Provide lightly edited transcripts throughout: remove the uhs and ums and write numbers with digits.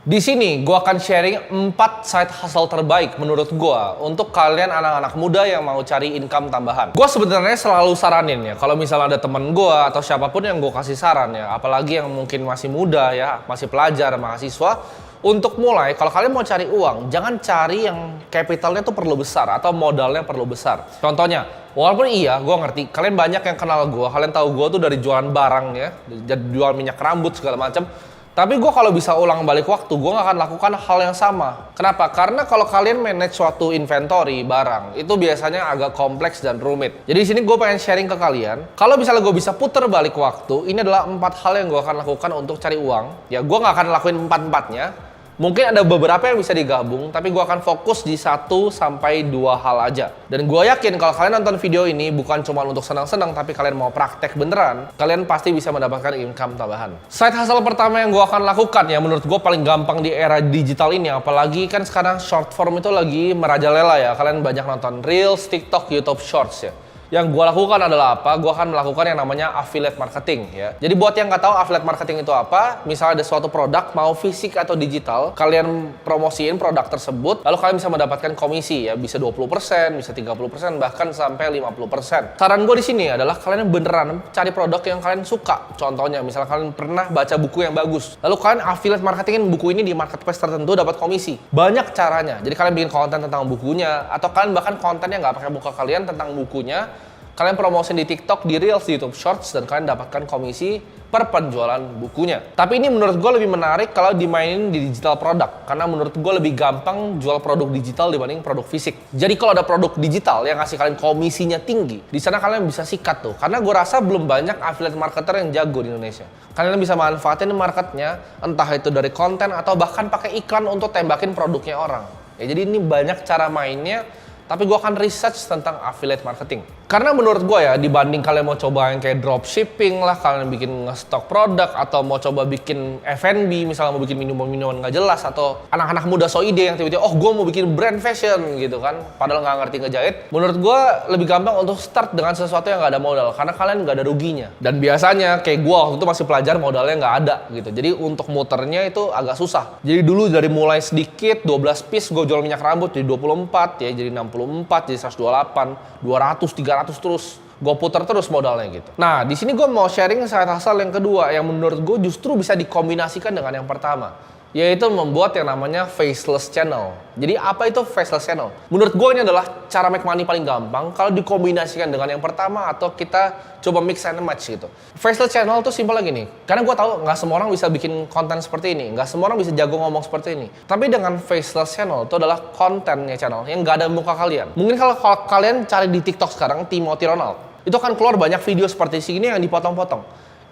Di sini gue akan sharing 4 side hustle terbaik menurut gue untuk kalian anak-anak muda yang mau cari income tambahan. Gue sebenarnya selalu saranin ya, kalau misalnya ada temen gue atau siapapun yang gue kasih saran ya, apalagi yang mungkin masih muda ya, masih pelajar, mahasiswa, untuk mulai, kalau kalian mau cari uang, jangan cari yang capitalnya tuh perlu besar atau modalnya perlu besar. Contohnya, walaupun iya, gue ngerti, kalian banyak yang kenal gue, kalian tahu gue tuh dari jualan barang ya, jual minyak rambut segala macam. Tapi gue kalau bisa ulang balik waktu, gue gak akan lakukan hal yang sama. Kenapa? Karena kalau kalian manage suatu inventory barang, itu biasanya agak kompleks dan rumit. Jadi di sini gue pengen sharing ke kalian, kalau misalnya gue bisa puter balik waktu, ini adalah 4 hal yang gue akan lakukan untuk cari uang. Ya gue gak akan lakuin 4-4-nya. Mungkin ada beberapa yang bisa digabung, tapi gue akan fokus di 1 sampai 2 hal aja. Dan gue yakin kalau kalian nonton video ini bukan cuma untuk senang-senang, tapi kalian mau praktek beneran, kalian pasti bisa mendapatkan income tambahan. Side hustle pertama yang gue akan lakukan ya, menurut gue paling gampang di era digital ini, apalagi kan sekarang short form itu lagi merajalela ya. Kalian banyak nonton Reels, TikTok, YouTube Shorts ya. Yang gue lakukan adalah apa? Gue akan melakukan yang namanya affiliate marketing ya. Jadi buat yang nggak tahu affiliate marketing itu apa, misalnya ada suatu produk mau fisik atau digital, kalian promosiin produk tersebut, lalu kalian bisa mendapatkan komisi ya, bisa 20%, bisa 30%, bahkan sampai 50%. Saran gue di sini adalah kalian beneran cari produk yang kalian suka. Contohnya, misalnya kalian pernah baca buku yang bagus, lalu kalian affiliate marketingin buku ini di marketplace tertentu dapat komisi. Banyak caranya. Jadi kalian bikin konten tentang bukunya, atau kalian bahkan konten yang nggak pakai muka kalian tentang bukunya. Kalian promosi di TikTok, di Reels, di YouTube Shorts, dan kalian dapatkan komisi per penjualan bukunya. Tapi ini menurut gue lebih menarik kalau dimainin di digital produk. Karena menurut gue lebih gampang jual produk digital dibanding produk fisik. Jadi kalau ada produk digital yang ngasih kalian komisinya tinggi, di sana kalian bisa sikat tuh. Karena gue rasa belum banyak affiliate marketer yang jago di Indonesia. Kalian bisa manfaatin marketnya, entah itu dari konten atau bahkan pakai iklan untuk tembakin produknya orang. Ya, jadi ini banyak cara mainnya. Tapi gue akan research tentang affiliate marketing. Karena menurut gue ya, dibanding kalian mau coba yang kayak dropshipping lah, kalian bikin nge-stock produk, atau mau coba bikin F&B, misalnya mau bikin minuman-minuman nggak jelas, atau anak-anak muda so ide yang tiba-tiba, oh gue mau bikin brand fashion gitu kan, padahal nggak ngerti ngejahit. Menurut gue lebih gampang untuk start dengan sesuatu yang nggak ada modal, karena kalian nggak ada ruginya. Dan biasanya kayak gue waktu itu masih pelajar, modalnya nggak ada gitu. Jadi untuk muternya itu agak susah. Jadi dulu dari mulai sedikit, 12 piece gue jual minyak rambut, jadi 24 ya, jadi 64, jadi 128, 200, 300 terus. Gue putar terus modalnya gitu. Nah, di sini gue mau sharing side hustle yang kedua yang menurut gue justru bisa dikombinasikan dengan yang pertama, yaitu membuat yang namanya faceless channel. Jadi apa itu faceless channel? Menurut gue ini adalah cara make money paling gampang kalau dikombinasikan dengan yang pertama atau kita coba mix and match gitu. Faceless channel tuh simpel lagi nih. Karena gue tahu nggak semua orang bisa bikin konten seperti ini, nggak semua orang bisa jago ngomong seperti ini. Tapi dengan faceless channel itu adalah kontennya channel yang nggak ada muka kalian. Mungkin kalau kalian cari di TikTok sekarang Timothy Ronald, itu kan keluar banyak video seperti sini yang dipotong-potong.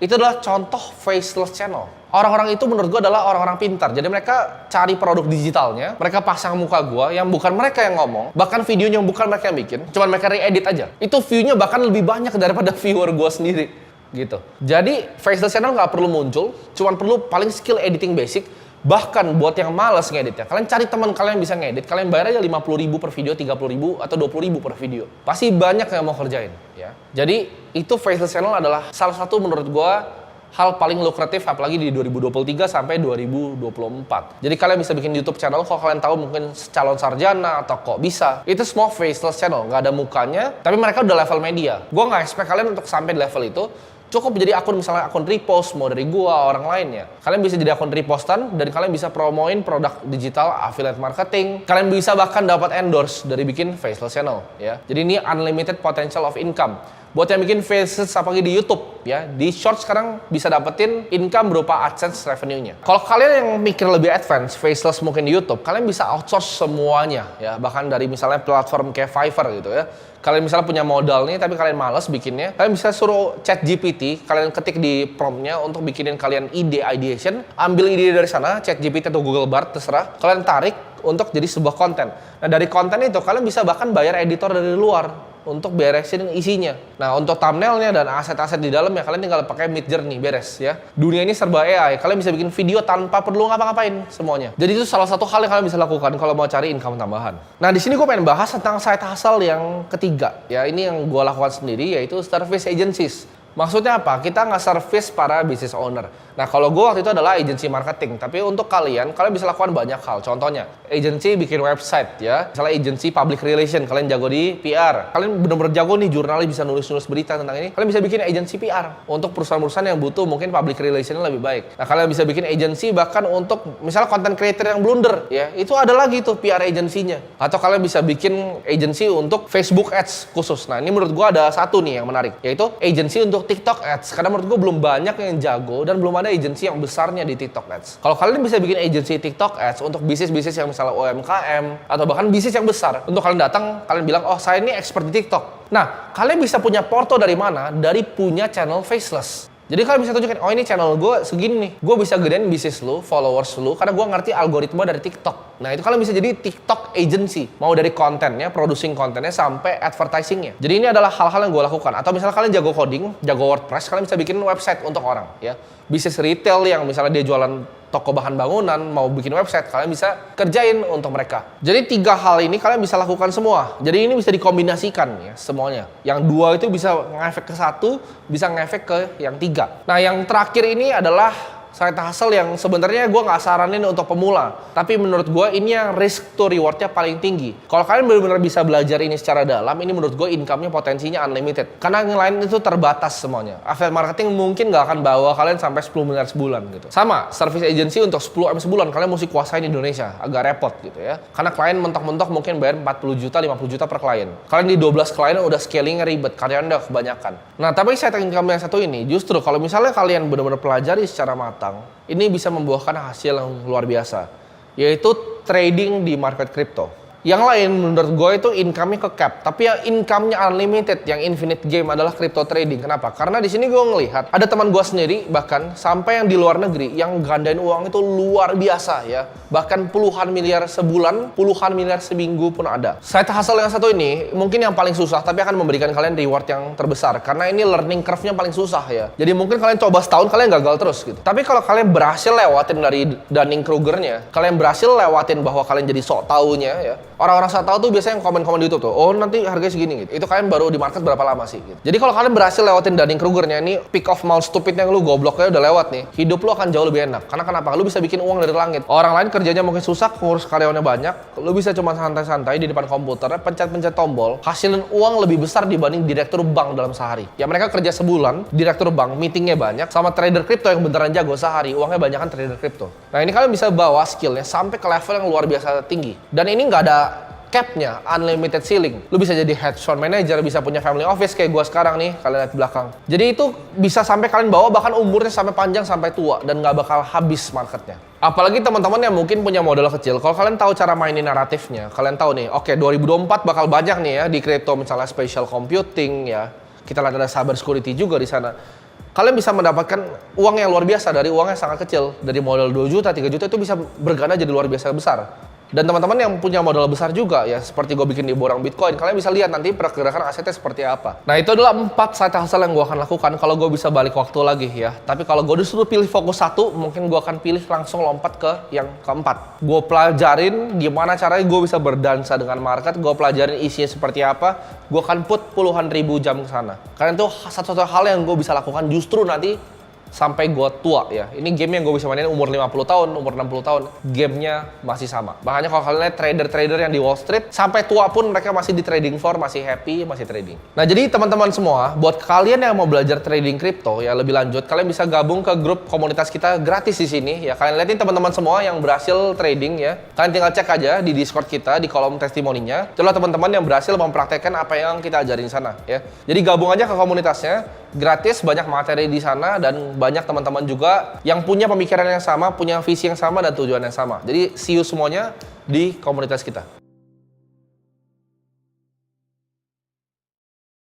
Itu adalah contoh faceless channel. Orang-orang itu menurut gue adalah orang-orang pintar. Jadi mereka cari produk digitalnya, mereka pasang muka gue yang bukan mereka yang ngomong, bahkan videonya yang bukan mereka yang bikin, cuman mereka re-edit aja. Itu view-nya bahkan lebih banyak daripada viewer gue sendiri gitu. Jadi faceless channel nggak perlu muncul, cuman perlu paling skill editing basic. Bahkan buat yang males ngedit ya, kalian cari teman kalian bisa ngedit, kalian bayar aja 50.000 per video, 30.000 atau 20.000 per video. Pasti banyak yang mau kerjain ya. Jadi itu faceless channel adalah salah satu menurut gua hal paling lukratif apalagi di 2023 sampai 2024. Jadi kalian bisa bikin YouTube channel, kalau kalian tahu mungkin calon sarjana atau kok bisa. Itu semua faceless channel, nggak ada mukanya, tapi mereka udah level media. Gua nggak expect kalian untuk sampai di level itu. Cukup jadi akun, misalnya akun repost, mau dari gua, orang lainnya. Kalian bisa jadi akun repostan dan kalian bisa promoin produk digital, affiliate marketing. Kalian bisa bahkan dapat endorse dari bikin faceless channel ya. Jadi ini unlimited potential of income. Buat yang bikin faceless apalagi di YouTube ya, di short sekarang bisa dapetin income berupa AdSense revenue-nya. Kalau kalian yang mikir lebih advance, faceless mungkin di YouTube, kalian bisa outsource semuanya ya, bahkan dari misalnya platform kayak Fiverr gitu ya. Kalian misalnya punya modal nih, tapi kalian malas bikinnya, kalian bisa suruh ChatGPT, kalian ketik di promptnya untuk bikinin kalian ide ideation, ambil ide dari sana, ChatGPT atau Google Bard terserah, kalian tarik untuk jadi sebuah konten. Nah dari konten itu kalian bisa bahkan bayar editor dari luar untuk beresin isinya. Nah untuk thumbnailnya dan aset-aset di dalamnya kalian tinggal pakai Midjourney, beres ya. Dunia ini serba AI, kalian bisa bikin video tanpa perlu ngapa-ngapain semuanya. Jadi itu salah satu hal yang kalian bisa lakukan kalau mau cari income tambahan. Nah di sini gue pengen bahas tentang side hustle yang ketiga ya. Ini yang gue lakukan sendiri, yaitu service agencies. Maksudnya apa? Kita nggak service para business owner. Nah, kalau gue waktu itu adalah agency marketing. Tapi untuk kalian bisa lakukan banyak hal. Contohnya, agency bikin website ya. Misalnya agency public relation, kalian jago di PR. Kalian bener-bener jago nih, jurnalis bisa nulis-nulis berita tentang ini. Kalian bisa bikin agency PR untuk perusahaan-perusahaan yang butuh mungkin public relation lebih baik. Nah, kalian bisa bikin agency bahkan untuk misalnya content creator yang blunder ya. Itu ada lagi tuh PR agency-nya. Atau kalian bisa bikin agency untuk Facebook Ads khusus. Nah, ini menurut gue ada satu nih yang menarik, yaitu agency untuk TikTok Ads. Karena menurut gue belum banyak yang jago dan belum ada agency yang besarnya di TikTok Ads. Kalau kalian bisa bikin agency TikTok Ads untuk bisnis-bisnis yang misalnya UMKM atau bahkan bisnis yang besar, untuk kalian datang, kalian bilang, oh saya ini expert di TikTok. Nah, kalian bisa punya porto dari mana? Dari punya channel faceless. Jadi kalian bisa tunjukin, oh ini channel gue segini nih. Gue bisa gedein bisnis lu, followers lu, karena gue ngerti algoritma dari TikTok. Nah itu kalian bisa jadi TikTok agency. Mau dari kontennya, producing kontennya, sampai advertisingnya. Jadi ini adalah hal-hal yang gue lakukan. Atau misalnya kalian jago coding, jago WordPress, kalian bisa bikin website untuk orang. Ya, bisnis retail yang misalnya dia jualan toko bahan bangunan, mau bikin website, kalian bisa kerjain untuk mereka. Jadi 3 hal ini kalian bisa lakukan semua. Jadi ini bisa dikombinasikan ya semuanya. Yang 2 itu bisa ngefek ke 1, bisa ngefek ke yang 3. Nah yang terakhir ini adalah side hustle yang sebenarnya gue nggak saranin untuk pemula. Tapi menurut gue ini yang risk to rewardnya paling tinggi. Kalau kalian benar-benar bisa belajar ini secara dalam, ini menurut gue income-nya potensinya unlimited. Karena yang lain itu terbatas semuanya. Affiliate marketing mungkin nggak akan bawa kalian sampai 10 miliar sebulan gitu. Sama, service agency untuk 10M sebulan, kalian mesti kuasain Indonesia. Agak repot gitu ya. Karena klien mentok-mentok mungkin bayar 40 juta, 50 juta per klien. Kalian di 12 klien udah scalingnya ribet, karyawan udah kebanyakan. Nah tapi side income yang satu ini, justru kalau misalnya kalian benar-benar pelajari secara matang, ini bisa membuahkan hasil yang luar biasa, yaitu trading di market crypto. Yang lain menurut gue itu income-nya ke cap, tapi yang income-nya unlimited, yang infinite game adalah crypto trading. Kenapa? Karena di sini gue ngelihat ada teman gue sendiri bahkan sampai yang di luar negeri yang gandain uang itu luar biasa ya. Bahkan puluhan miliar sebulan, puluhan miliar seminggu pun ada. Side hustle yang satu ini mungkin yang paling susah, tapi akan memberikan kalian reward yang terbesar karena ini learning curve-nya paling susah ya. Jadi mungkin kalian coba setahun kalian gagal terus gitu. Tapi kalau kalian berhasil lewatin dari Dunning-Krugernya, kalian berhasil lewatin bahwa kalian jadi sok taunya ya. Orang-orang sok tahu tuh biasanya yang komen-komen di YouTube tuh, oh nanti harganya segini gitu. Itu kalian baru di market berapa lama sih gitu. Jadi kalau kalian berhasil lewatin Dunning-Krugernya, ini peak of mouth stupid yang lu gobloknya udah lewat nih, hidup lu akan jauh lebih enak. Karena kenapa? Lu bisa bikin uang dari langit. Orang lain kerjanya mungkin susah, ngurus karyawannya banyak, lu bisa cuma santai-santai di depan komputer, pencet-pencet tombol, hasilin uang lebih besar dibanding direktur bank dalam sehari. Ya mereka kerja sebulan, direktur bank, meetingnya banyak, sama trader crypto yang beneran jago sehari, uangnya banyak kan trader crypto. Nah ini kalian bisa bawa skillnya sampai ke level yang luar biasa tinggi. Dan ini nggak ada cap-nya, unlimited ceiling. Lu bisa jadi head fund manager, bisa punya family office kayak gua sekarang nih, kalian lihat di belakang. Jadi itu bisa sampai kalian bawa bahkan umurnya sampai panjang sampai tua dan nggak bakal habis marketnya. Apalagi teman-teman yang mungkin punya modal kecil, kalau kalian tahu cara mainin naratifnya, kalian tahu nih, oke 2024 bakal banyak nih ya di crypto misalnya spatial computing ya. Kita lihat ada cyber security juga di sana. Kalian bisa mendapatkan uang yang luar biasa dari uang yang sangat kecil. Dari modal 2 juta, 3 juta itu bisa berganda jadi luar biasa besar. Dan teman-teman yang punya modal besar juga ya, seperti gue bikin di Borang Bitcoin, kalian bisa lihat nanti pergerakan asetnya seperti apa. Nah itu adalah 4 side hustle yang gue akan lakukan kalau gue bisa balik waktu lagi ya. Tapi kalau gue disuruh pilih fokus satu, mungkin gue akan pilih langsung lompat ke yang keempat. Gue pelajarin gimana caranya gue bisa berdansa dengan market, gue pelajarin isinya seperti apa, gue akan put puluhan ribu jam ke sana. Karena itu satu-satu hal yang gue bisa lakukan justru nanti sampai gue tua ya. Ini game yang gue bisa mainin umur 50 tahun, umur 60 tahun. Gamenya masih sama. Makanya kalau kalian lihat trader-trader yang di Wall Street, sampai tua pun mereka masih di trading floor, masih happy, masih trading. Nah jadi teman-teman semua, buat kalian yang mau belajar trading crypto ya lebih lanjut, kalian bisa gabung ke grup komunitas kita gratis di sini ya. Kalian lihatin teman-teman semua yang berhasil trading ya. Kalian tinggal cek aja di Discord kita, di kolom testimoninya. Itulah teman-teman yang berhasil mempraktekkan apa yang kita ajarin sana ya. Jadi gabung aja ke komunitasnya, gratis, banyak materi di sana dan banyak teman-teman juga yang punya pemikiran yang sama, punya visi yang sama dan tujuan yang sama. Jadi see you semuanya di komunitas kita.